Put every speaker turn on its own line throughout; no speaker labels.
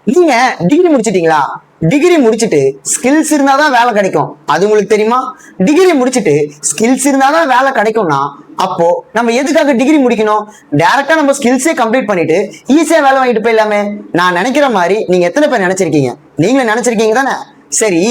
நீங்க டிகிரி முடிச்சிட்டீங்களா? டிகிரி முடிச்சுட்டு ஸ்கில்ஸ் இருந்தாதான் வேலை கிடைக்கும், அது உங்களுக்கு தெரியுமா? டிகிரி முடிச்சுட்டு ஸ்கில்ஸ் இருந்தாதான் வேலை கிடைக்கும்னா அப்போ நம்ம எதுக்காக டிகிரி முடிக்கணும்? டைரக்டா நம்ம ஸ்கில்ஸே கம்ப்ளீட் பண்ணிட்டு ஈஸியா வேலை வாங்கிட்டு போயிடலாமே. நான் நினைக்கிற மாதிரி நீங்க எத்தனை பேர் நினைச்சிருக்கீங்க? நீங்களும் நினைச்சிருக்கீங்க தானே? சரி,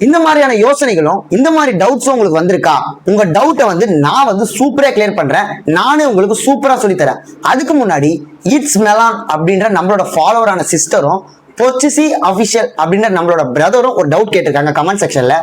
இந்த மாதிரியான யோசனைகளும் இந்த மாதிரி டவுட்ஸும் உங்களுக்கு வந்திருக்கா? உங்க டவுட்டை நான் சூப்பரா கிளியர் பண்றேன். நானே உங்களுக்கு சூப்பரா சொல்லி தரேன். அதுக்கு முன்னாடி இட்ஸ் மெலான் அப்படின்ற நம்மளோட ஃபாலோவரான சிஸ்டரும் பொச்சிசி அபிஷியல் அப்படின்ற நம்மளோட பிரதரும் ஒரு டவுட் கேட்டிருக்காங்க கமெண்ட் செக்ஷன்ல.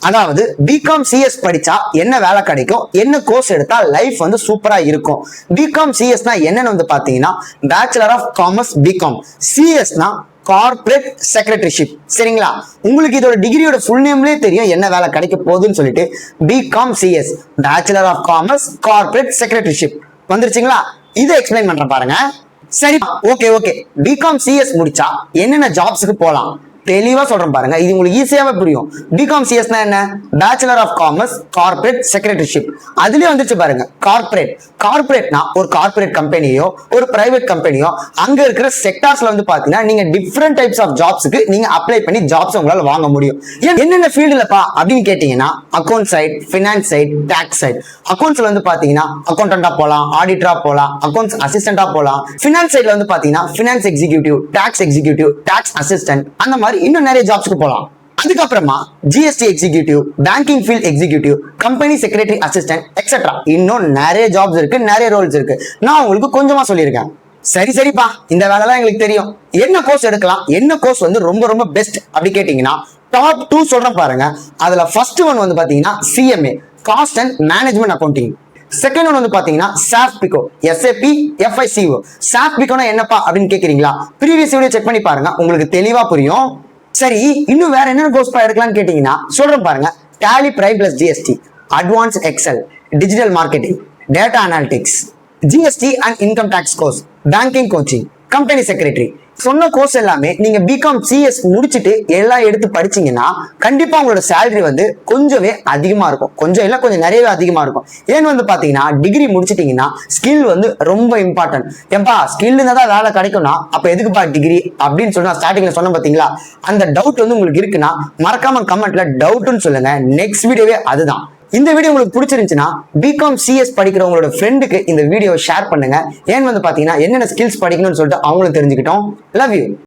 அதாவது பிகாம் சிஎஸ் படிச்சா என்ன வேலை கிடைக்கும், என்ன கோர்ஸ் எடுத்தா லைஃப் சூப்பரா இருக்கும். பிகாம் சிஎஸ்னா என்னன்னு பாத்தீங்கன்னா பேச்சுலர் ஆஃப் காமர்ஸ் பிகாம். சிஎஸ்னா கார்பரேட் செக்ரட்டரிஷிப். சரிங்களா? உங்களுக்கு இதோட டிகிரியோட ஃபுல் நேம்லயே தெரியும் என்ன வேலை கிடைக்க போகுதுன்னு சொல்லிட்டு. B Com CS bachelor of commerce corporate secretaryship வந்துருச்சுங்களா? இதை எக்ஸ்பிளைன் பண்றேன் பாருங்க. சரி, ஓகே. பிகாம் சிஎஸ் முடிச்சா என்னென்ன ஜாப்ஸ்க்கு போலாம் தெளிவா சொல்றேன் பாருங்க. இது உங்களுக்கு ஈஸியாவே புரியும். பிகாம் சிஎஸ்னா என்ன? Bachelor of commerce corporate secretaryship. அதுலயே வந்துச்சு பாருங்க கார்பரேட்னா ஒரு கார்பரேட் கம்பெனியோ ஒரு பிரைவேட் கம்பெனியோ அங்க இருக்கிற செக்டார்ஸ்ல பாத்தீங்கன்னா நீங்க டிஃபரெண்ட் டைப்ஸ் ஆஃப் ஜாப்ஸ்க்கு நீங்க அப்ளை பண்ணி ஜாப்ஸ் உங்களால வாங்க முடியும். என்னென்ன ஃபீல்டுலப்பா அப்படின்னு கேட்டீங்கன்னா account side, finance side, tax side. அக்கௌண்ட்ஸ்ல பாத்தீங்கன்னா அக்கௌண்டண்டா போலாம், ஆடிட்டரா போலாம், அக்கௌண்ட்ஸ் அசிஸ்டண்டா போலாம். பினான்ஸ் சைட்ல பாத்தீங்கன்னா பினான்ஸ் எக்ஸிக்யூட்டிவ், டாக்ஸ் அசிஸ்டன்ட், அந்த மாதிரி இன்னும் நிறைய ஜாப்ஸ்க்கு போலாம். அதுக்கப்புறமா GST executive, banking field executive, company secretary assistant etcetera. இன்னும் நிறைய ஜாப்ஸ் இருக்கு, நிறைய ரோல்ஸ் இருக்கு. நான் உங்களுக்கு கொஞ்சமா சொல்லியிருக்கேன். சரிப்பா, இந்த வேலைலாம் எங்களுக்கு தெரியும். என்ன கோர்ஸ் எடுக்கலாம், என்ன கோர்ஸ் ரொம்ப ரொம்ப பெஸ்ட் அப்படி கேட்டீங்கன்னா டாப் 2 சொல்றேன் பாருங்க. அதுல ஃபர்ஸ்ட் ஒன் பாத்தீங்கன்னா CMA, cost and management accounting. Second one பாத்தீங்கன்னா சாஃபிகோ, SAP FICO. சாஃபிகோனா என்னப்பா அப்படின்னு கேக்குறீங்களா? ப்ரீவியஸ் வீடியோ செக் பண்ணி பாருங்க, உங்களுக்கு தெளிவா புரியும். சரி, இன்னும் வேற என்ன கோர்ஸ் எடுக்கலாம்னு கேட்டீங்கன்னா சொல்றேன் பாருங்க. Tally Prime plus GST, Advanced Excel, Digital Marketing, Data Analytics, GST and Income Tax course, Banking Coaching, Company Secretary. சொன்ன கோர்ஸ் எல்லாமே நீங்க பிகாம் சிஎஸ் முடிச்சுட்டு எல்லாம் எடுத்து படிச்சீங்கன்னா கண்டிப்பா உங்களோட சேலரி கொஞ்சமே அதிகமா இருக்கும். கொஞ்சம் இல்ல, கொஞ்சம் நிறையவே அதிகமா இருக்கும். ஏன்னு பாத்தீங்கன்னா டிகிரி முடிச்சிட்டீங்கன்னா ஸ்கில் ரொம்ப இம்பார்ட்டன்ட். ஏன்பா ஸ்கில் இருந்தா தான் வேலை கிடைக்கும்னா அப்ப எதுக்குப்பா டிகிரி அப்படின்னு சொன்னா ஸ்டார்டிங்ல சொன்ன பாத்தீங்களா? அந்த டவுட் உங்களுக்கு இருக்குன்னா மறக்காம கமெண்ட்ல டவுட்னு சொல்லுங்க. நெக்ஸ்ட் வீடியோவே அதுதான். இந்த வீடியோ உங்களுக்கு பிடிச்சிருந்துச்சுன்னா பிகாம் சிஎஸ் படிக்கிறவங்களோட ஃப்ரெண்டுக்கு இந்த வீடியோ ஷேர் பண்ணுங்க. ஏன்னு பாத்தீங்கன்னா என்னென்ன ஸ்கில்ஸ் படிக்கணும்னு சொல்லிட்டு அவங்களும் தெரிஞ்சுக்கிட்டோம். Love you.